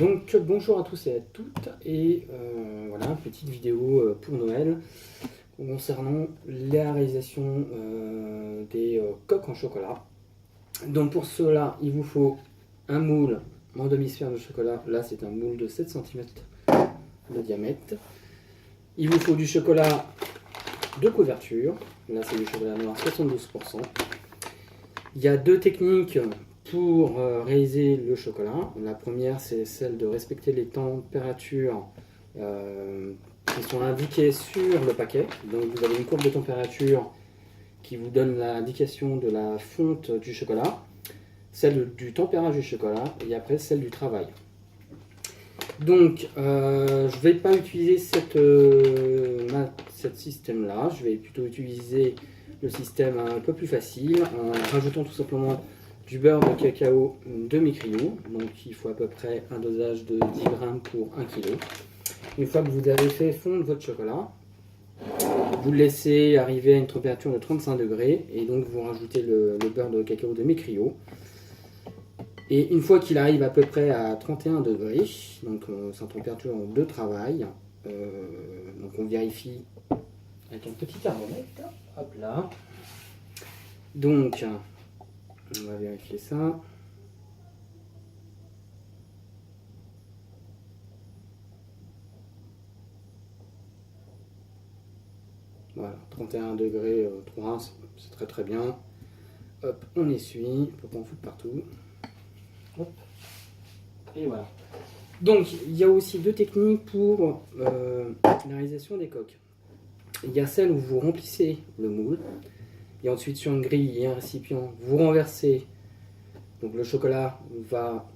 Donc bonjour à tous et à toutes, et voilà, petite vidéo pour Noël concernant la réalisation des coques en chocolat. Donc pour cela, il vous faut un moule en demi-sphère de chocolat, là c'est un moule de 7 cm de diamètre. Il vous faut du chocolat de couverture, là c'est du chocolat noir 72%. Il y a deux techniques pour réaliser le chocolat. La première, c'est celle de respecter les températures qui sont indiquées sur le paquet. Donc vous avez une courbe de température qui vous donne l'indication de la fonte du chocolat, celle du tempérage du chocolat et après celle du travail. Donc je ne vais pas utiliser cette système-là, je vais plutôt utiliser le système un peu plus facile en rajoutant tout simplement du beurre de cacao demi-cryo. Donc il faut à peu près un dosage de 10 grammes pour 1 kg. Une fois que vous avez fait fondre votre chocolat, vous le laissez arriver à une température de 35 degrés et donc vous rajoutez le beurre de cacao demi-cryo. Et une fois qu'il arrive à peu près à 31 degrés, donc c'est en température de travail, donc on vérifie avec un petit thermomètre, hop là. Donc on va vérifier ça. Voilà, 31 degrés 3, c'est très très bien. Hop, on essuie, pour pas en foutre partout. Hop. Et voilà. Donc, il y a aussi deux techniques pour la réalisation des coques. Il y a celle où vous remplissez le moule, et ensuite sur une grille et un récipient, vous renversez. Donc le chocolat va,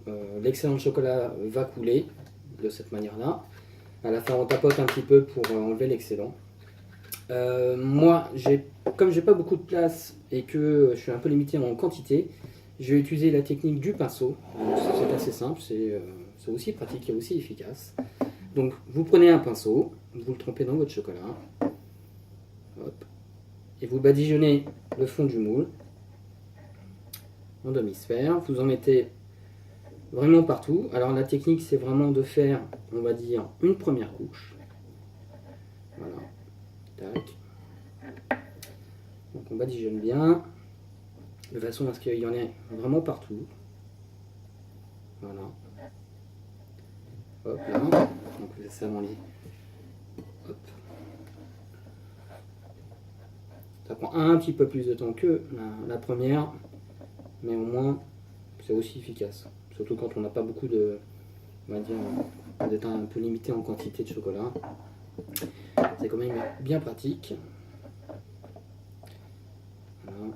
l'excellent chocolat va couler de cette manière-là. À la fin, on tapote un petit peu pour enlever l'excédent. Moi, comme j'ai pas beaucoup de place et que je suis un peu limité en quantité, je vais utiliser la technique du pinceau. C'est assez simple, c'est aussi pratique et aussi efficace. Donc vous prenez un pinceau, vous le trempez dans votre chocolat, hop, et vous badigeonnez le fond du moule en demi-sphère. Vous en mettez vraiment partout. Alors la technique, c'est vraiment de faire, on va dire, une première couche. Voilà. Tac. Donc on badigeonne bien, de façon à ce qu'il y en ait vraiment partout. Voilà. Hop là. Donc vous laissez s'amonlir. Hop. Ça prend un petit peu plus de temps que la première, mais au moins c'est aussi efficace. Surtout quand on n'a pas beaucoup de, on va dire, d'être un peu limité en quantité de chocolat. C'est quand même bien pratique. Voilà.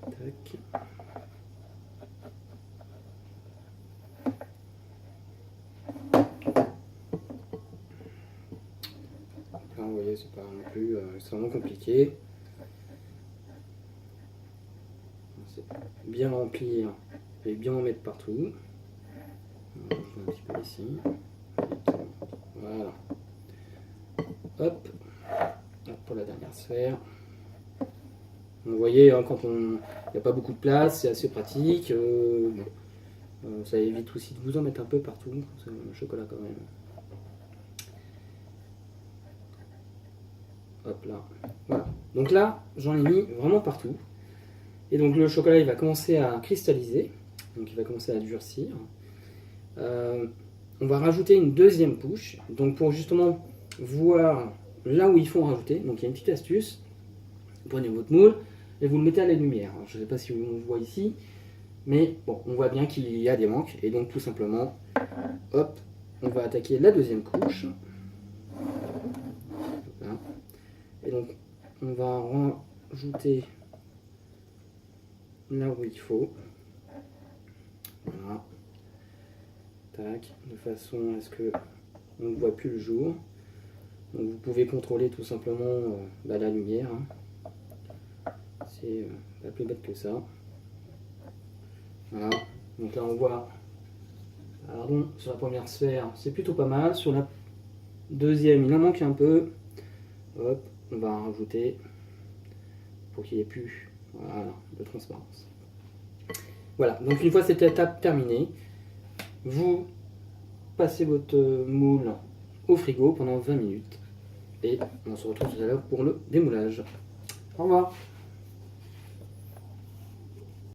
Tac. Là, vous voyez, c'est pas non plus extrêmement compliqué. C'est bien remplir et bien en mettre partout. Je mets un petit peu ici. Voilà. Hop. Hop pour la dernière sphère. Vous voyez, hein, quand il n'y a pas beaucoup de place, c'est assez pratique. Ça évite aussi de vous en mettre un peu partout. C'est le chocolat quand même. Hop là. Voilà. Donc là, j'en ai mis vraiment partout. Et donc le chocolat, il va commencer à cristalliser. Donc il va commencer à durcir. On va rajouter une deuxième couche. Donc pour justement voir là où il faut en rajouter. Donc il y a une petite astuce. Vous prenez votre moule et vous le mettez à la lumière. Alors, je ne sais pas si on voit ici. Mais bon, on voit bien qu'il y a des manques. Et donc tout simplement, hop, on va attaquer la deuxième couche. Voilà. Et donc on va rajouter là où il faut. Voilà. Tac, de façon à ce que on ne voit plus le jour. Donc vous pouvez contrôler tout simplement la lumière. Hein. C'est pas plus bête que ça. Voilà. Donc là on voit, pardon, sur la première sphère, c'est plutôt pas mal. Sur la deuxième, il en manque un peu. Hop, on va en rajouter pour qu'il n'y ait plus, voilà, de transparence. Voilà, donc une fois cette étape terminée, vous passez votre moule au frigo pendant 20 minutes. Et on se retrouve tout à l'heure pour le démoulage. Au revoir.